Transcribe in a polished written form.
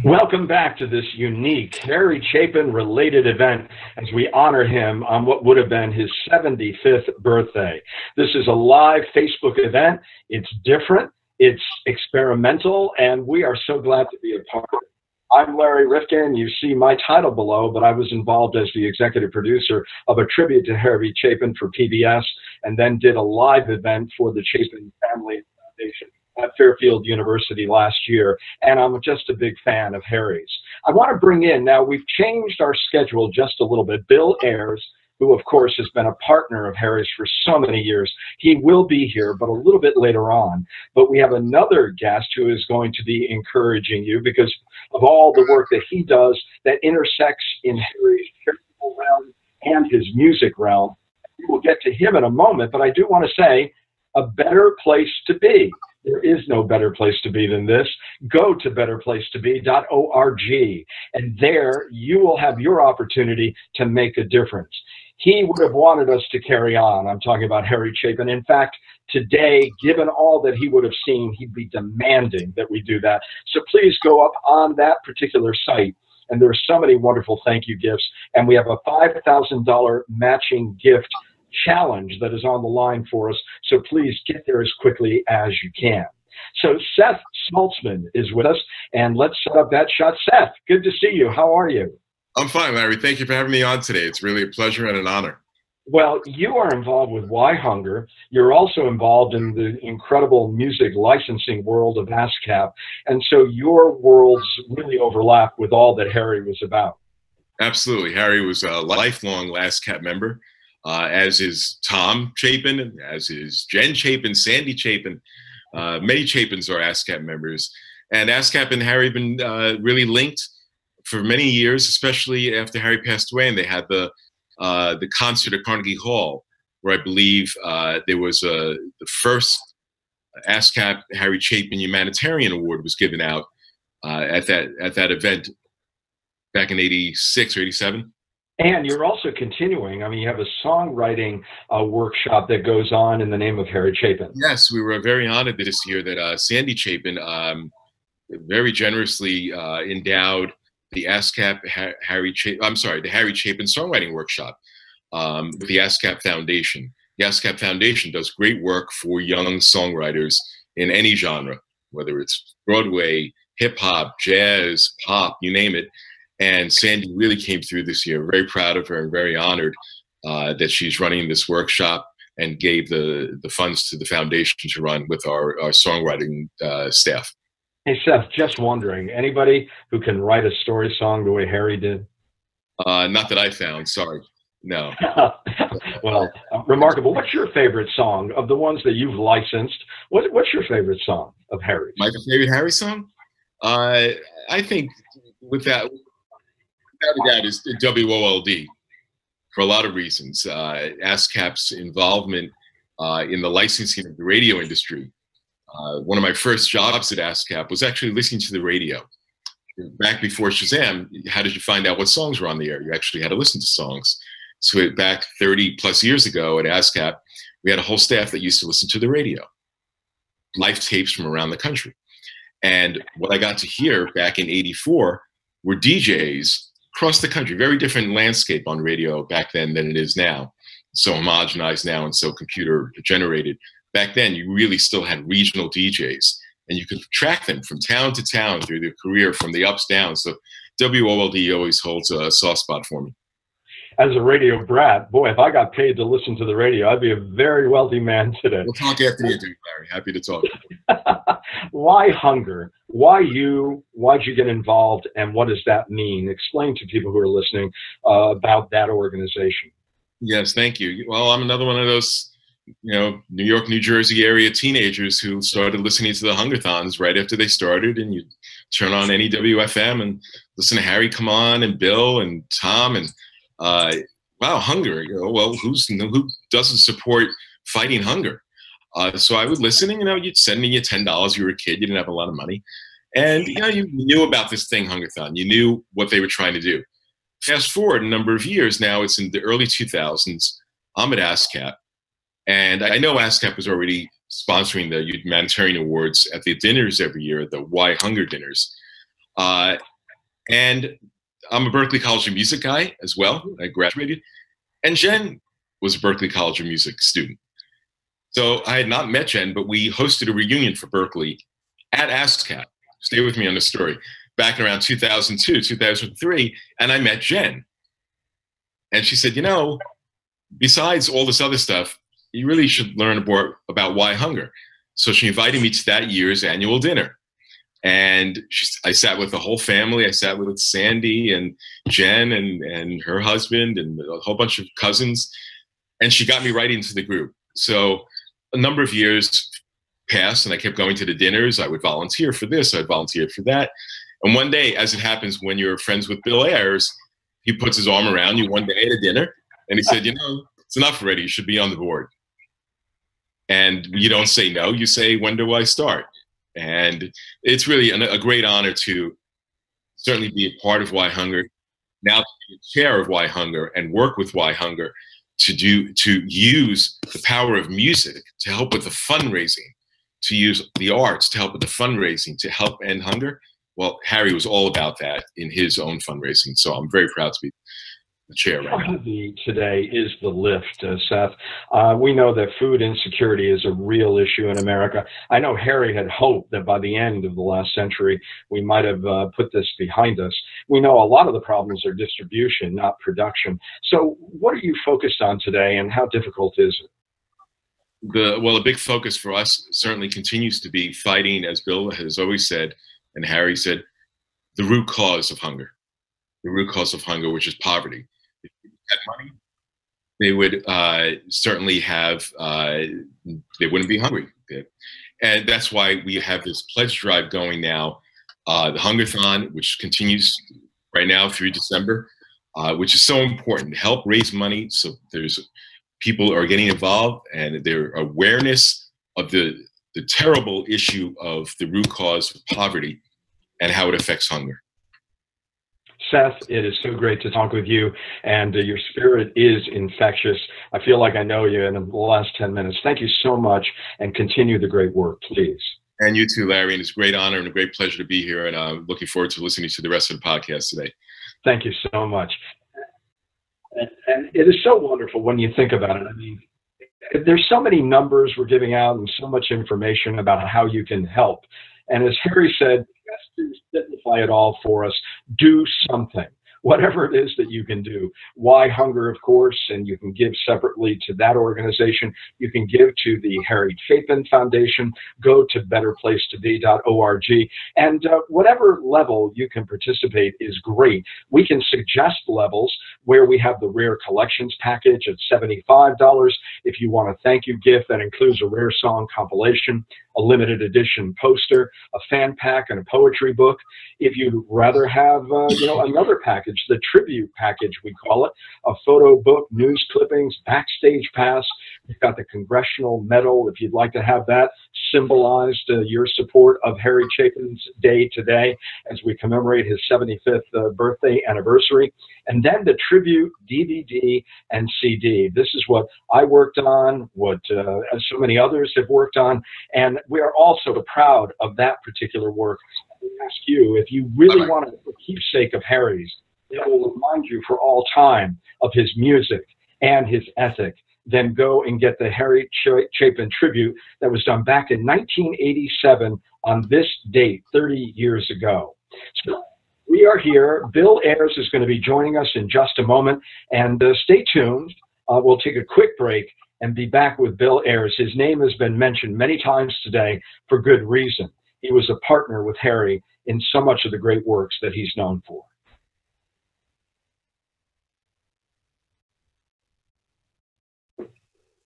Welcome back to this unique Harry Chapin related event as we honor him on what would have been his 75th birthday. This is a live Facebook event. It's different, it's experimental, and we are so glad to be a part of it. I'm Larry Rifkin. You see my title below, but I was involved as the executive producer of a tribute to Harry Chapin for PBS, and then did a live event for the Chapin Family Foundation at Fairfield University last year, and I'm just a big fan of Harry's. I want to bring in, now we've changed our schedule just a little bit, Bill Ayres, who of course has been a partner of Harry's for so many years. He will be here, but a little bit later on. But we have another guest who is going to be encouraging you because of all the work that he does that intersects in Harry's charitable realm and his music realm. We will get to him in a moment, but I do want to say, a better place to be. There is no better place to be than this. Go to betterplacetobe.org, and there you will have your opportunity to make a difference. He would have wanted us to carry on. I'm talking about Harry Chapin. In fact, today, given all that he would have seen, he'd be demanding that we do that. So please go up on that particular site. And there are so many wonderful thank you gifts. And we have a $5,000 matching gift challenge that is on the line for us. So please get there as quickly as you can. So Seth Saltzman is with us, and let's set up that shot. Seth, good to see you. How are you? I'm fine, Larry. Thank you for having me on today. It's really a pleasure and an honor. Well, you are involved with WhyHunger. You're also involved in the incredible music licensing world of ASCAP. And so your worlds really overlap with all that Harry was about. Absolutely. Harry was a lifelong ASCAP member, as is Tom Chapin, as is Jen Chapin, Sandy Chapin. Many Chapins are ASCAP members. And ASCAP and Harry have been really linked for many years, especially after Harry passed away, and they had the concert at Carnegie Hall, where I believe there was the first ASCAP Harry Chapin Humanitarian Award was given out at that event back in '86 or '87. And you're also continuing. I mean, you have a songwriting workshop that goes on in the name of Harry Chapin. Yes, we were very honored this year that Sandy Chapin very generously endowed the ASCAP the Harry Chapin Songwriting Workshop with the ASCAP Foundation. The ASCAP Foundation does great work for young songwriters in any genre, whether it's Broadway, hip hop, jazz, pop, you name it. And Sandy really came through this year. Very proud of her and very honored that she's running this workshop and gave the funds to the foundation to run with our songwriting staff. Hey, Seth, just wondering, anybody who can write a story song the way Harry did? Not that I found, sorry. No. Well, remarkable. What's your favorite song of the ones that you've licensed? What's your favorite song of Harry's? My favorite Harry song? I think without a doubt is WOLD for a lot of reasons. ASCAP's involvement in the licensing of the radio industry. One of my first jobs at ASCAP was actually listening to the radio. Back before Shazam, how did you find out what songs were on the air? You actually had to listen to songs. So back 30 plus years ago at ASCAP, we had a whole staff that used to listen to the radio, live tapes from around the country. And what I got to hear back in '84 were DJs across the country, very different landscape on radio back then than it is now. So homogenized now and so computer generated. Back then, you really still had regional DJs, and you could track them from town to town through their career, from the ups, downs. So WOLD always holds a soft spot for me. As a radio brat, boy, if I got paid to listen to the radio, I'd be a very wealthy man today. We'll talk after the interview, Larry. Happy to talk. WhyHunger? Why you? Why'd you get involved, and what does that mean? Explain to people who are listening about that organization. Yes, thank you. Well, I'm another one of those New York, New Jersey area teenagers who started listening to the Hungerthons right after they started, and you turn on any WFM and listen to Harry come on and Bill and Tom and wow, hunger. Well, who doesn't support fighting hunger? So I would listen, and you'd send me your $10. You were a kid, you didn't have a lot of money, and you knew about this thing, Hungerthon. You knew what they were trying to do. Fast forward a number of years now, it's in the early 2000s. I'm at ASCAP. And I know ASCAP was already sponsoring the humanitarian awards at the dinners every year, the WhyHunger dinners. And I'm a Berklee College of Music guy as well. I graduated. And Jen was a Berklee College of Music student. So I had not met Jen, but we hosted a reunion for Berklee at ASCAP. Stay with me on this story. Back in around 2002, 2003, and I met Jen. And she said, you know, besides all this other stuff, you really should learn more about WhyHunger. So she invited me to that year's annual dinner. And I sat with the whole family. I sat with Sandy and Jen and her husband and a whole bunch of cousins. And she got me right into the group. So a number of years passed and I kept going to the dinners. I would volunteer for this, I'd volunteer for that. And one day, as it happens when you're friends with Bill Ayres, he puts his arm around you one day at a dinner and he said, you know, it's enough already, you should be on the board. And you don't say no, you say, when do I start? And it's really a great honor to certainly be a part of WhyHunger, now to be a chair of WhyHunger and work with WhyHunger to use the power of music to help with the fundraising, to use the arts to help with the fundraising, to help end hunger. Well, Harry was all about that in his own fundraising. So I'm very proud to be the chair right now. Today is the lift, Seth. We know that food insecurity is a real issue in America. I know Harry had hoped that by the end of the last century, we might have put this behind us. We know a lot of the problems are distribution, not production. So what are you focused on today and how difficult is it? Well, a big focus for us certainly continues to be fighting, as Bill has always said, and Harry said, the root cause of hunger. The root cause of hunger, which is poverty. If people had money, they would certainly have, they wouldn't be hungry. And that's why we have this pledge drive going now, the Hungerthon, which continues right now through December, which is so important to help raise money so people are getting involved and their awareness of the terrible issue of the root cause of poverty and how it affects hunger. Seth, it is so great to talk with you, and your spirit is infectious. I feel like I know you in the last 10 minutes. Thank you so much, and continue the great work, please. And you too, Larry, and it's a great honor and a great pleasure to be here, and I'm looking forward to listening to the rest of the podcast today. Thank you so much. And it is so wonderful when you think about it. I mean, there's so many numbers we're giving out and so much information about how you can help. And as Harry said, just to simplify it all for us, do something. Whatever it is that you can do. WhyHunger, of course, and you can give separately to that organization. You can give to the Harry Chapin Foundation. Go to betterplacetobe.org. And whatever level you can participate is great. We can suggest levels where we have the Rare Collections package at $75. If you want a thank you gift that includes a rare song compilation, a limited edition poster, a fan pack, and a poetry book. If you'd rather have, another package, the tribute package, we call it, a photo book, news clippings, backstage pass. We've got the Congressional Medal, if you'd like to have that, symbolized your support of Harry Chapin's day today as we commemorate his 75th birthday anniversary. And then the tribute DVD and CD. This is what I worked on, what so many others have worked on, and we are also proud of that particular work. I ask you, if you really want a keepsake of Harry's, it will remind you for all time of his music and his ethic, then go and get the Harry Chapin tribute that was done back in 1987 on this date, 30 years ago. So we are here. Bill Ayres is going to be joining us in just a moment, and stay tuned. We'll take a quick break and be back with Bill Ayres. His name has been mentioned many times today for good reason. He was a partner with Harry in so much of the great works that he's known for.